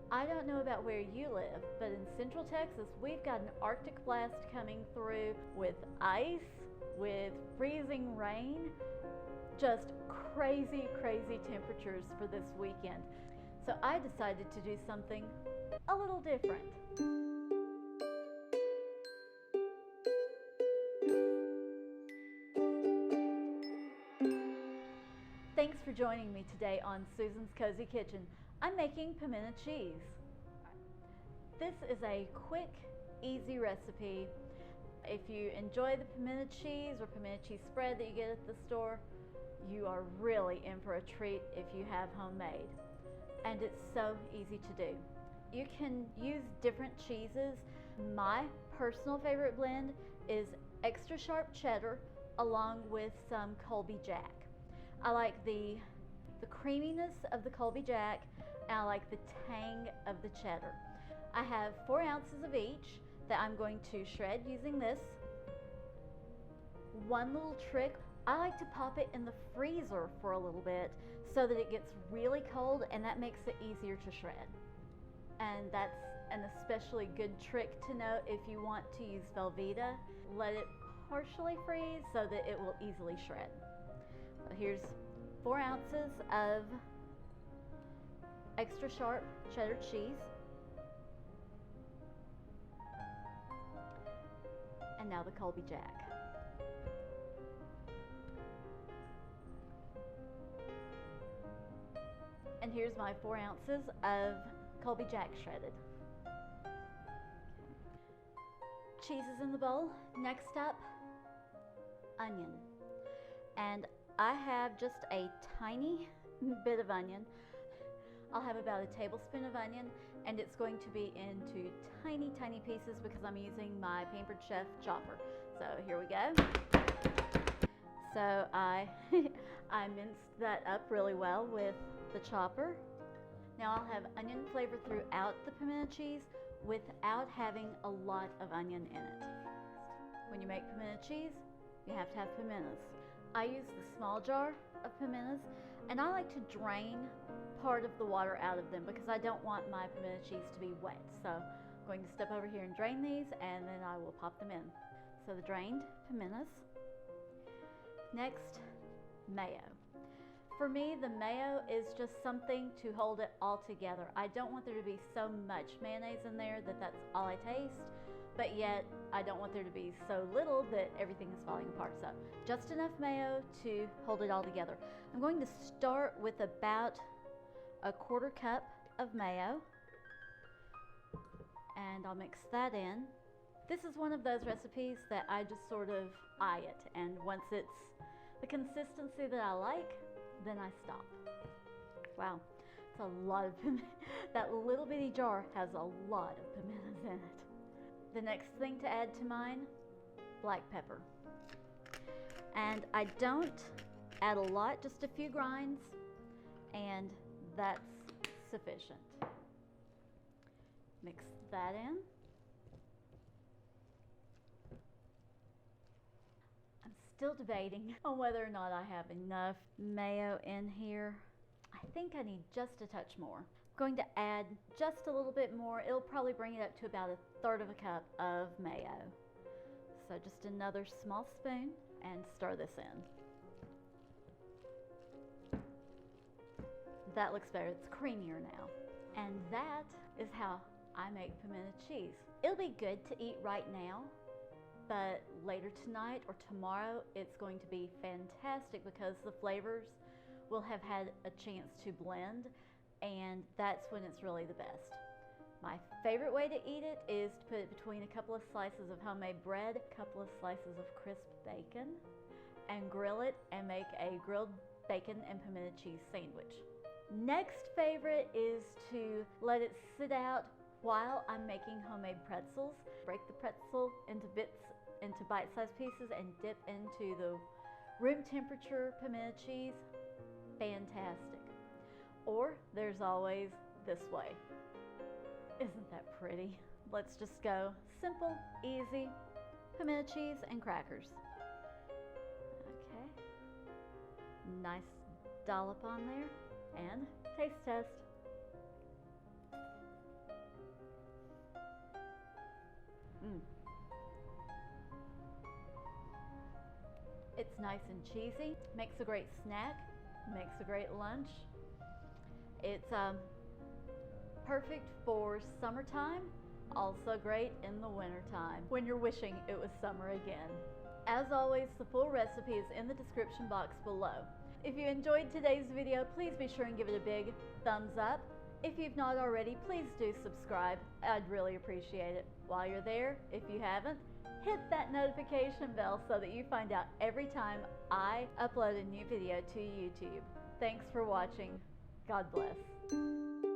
I don't know about where you live, but in Central Texas, we've got an Arctic blast coming through with ice, with freezing rain, just crazy, crazy temperatures for this weekend. So I decided to do something a little different. Thanks for joining me today on Susan's Cozy Kitchen. I'm making pimento cheese. This is a quick, easy recipe. If you enjoy the pimento cheese or pimento cheese spread that you get at the store, you are really in for a treat if you have homemade. And it's so easy to do. You can use different cheeses. My personal favorite blend is extra sharp cheddar along with some Colby Jack. I like the creaminess of the Colby Jack, and I like the tang of the cheddar. I have 4 ounces of each that I'm going to shred using this. One little trick, I like to pop it in the freezer for a little bit so that it gets really cold, and that makes it easier to shred. And that's an especially good trick to note if you want to use Velveeta. Let it partially freeze so that it will easily shred. So here's 4 ounces of extra sharp cheddar cheese. And now the Colby Jack. And here's my 4 ounces of Colby Jack shredded. Cheese is in the bowl. Next up, onion. And I have just a tiny bit of onion. I'll have about a tablespoon of onion, and it's going to be into tiny, tiny pieces because I'm using my Pampered Chef chopper. So here we go. So I minced that up really well with the chopper. Now I'll have onion flavor throughout the pimento cheese without having a lot of onion in it. When you make pimento cheese, you have to have pimentos. I use the small jar of pimentos, and I like to drain part of the water out of them because I don't want my pimento cheese to be wet. So I'm going to step over here and drain these, and then I will pop them in. So the drained pimentos. Next, mayo. For me, the mayo is just something to hold it all together. I don't want there to be so much mayonnaise in there that that's all I taste, but yet I don't want there to be so little that everything is falling apart. So just enough mayo to hold it all together. I'm going to start with about a 1/4 cup of mayo, and I'll mix that in. This is one of those recipes that I just sort of eye it, and once it's the consistency that I like, then I stop. Wow, it's a lot of pimento. That little bitty jar has a lot of pimentos in it. The next thing to add to mine, black pepper. And I don't add a lot, just a few grinds, and that's sufficient. Mix that in. I'm still debating on whether or not I have enough mayo in here. I think I need just a touch more. I'm going to add just a little bit more. It'll probably bring it up to about 1/3 of a cup of mayo. So just another small spoon, and stir this in. That looks better, it's creamier now. And that is how I make pimento cheese. It'll be good to eat right now, but later tonight or tomorrow, it's going to be fantastic because the flavors will have had a chance to blend, and that's when it's really the best. My favorite way to eat it is to put it between a couple of slices of homemade bread, a couple of slices of crisp bacon, and grill it and make a grilled bacon and pimento cheese sandwich. Next favorite is to let it sit out while I'm making homemade pretzels. Break the pretzel into bite-sized pieces and dip into the room temperature pimento cheese. Fantastic. Or there's always this way. Isn't that pretty? Let's just go simple, easy, pimento cheese and crackers. Okay. Nice dollop on there, and taste test. It's nice and cheesy, makes a great snack, makes a great lunch. It's perfect for summertime, also great in the wintertime when you're wishing it was summer again. As always, the full recipe is in the description box below. If you enjoyed today's video, please be sure and give it a big thumbs up. If you've not already, please do subscribe. I'd really appreciate it. While you're there, if you haven't, hit that notification bell so that you find out every time I upload a new video to YouTube. Thanks for watching. God bless.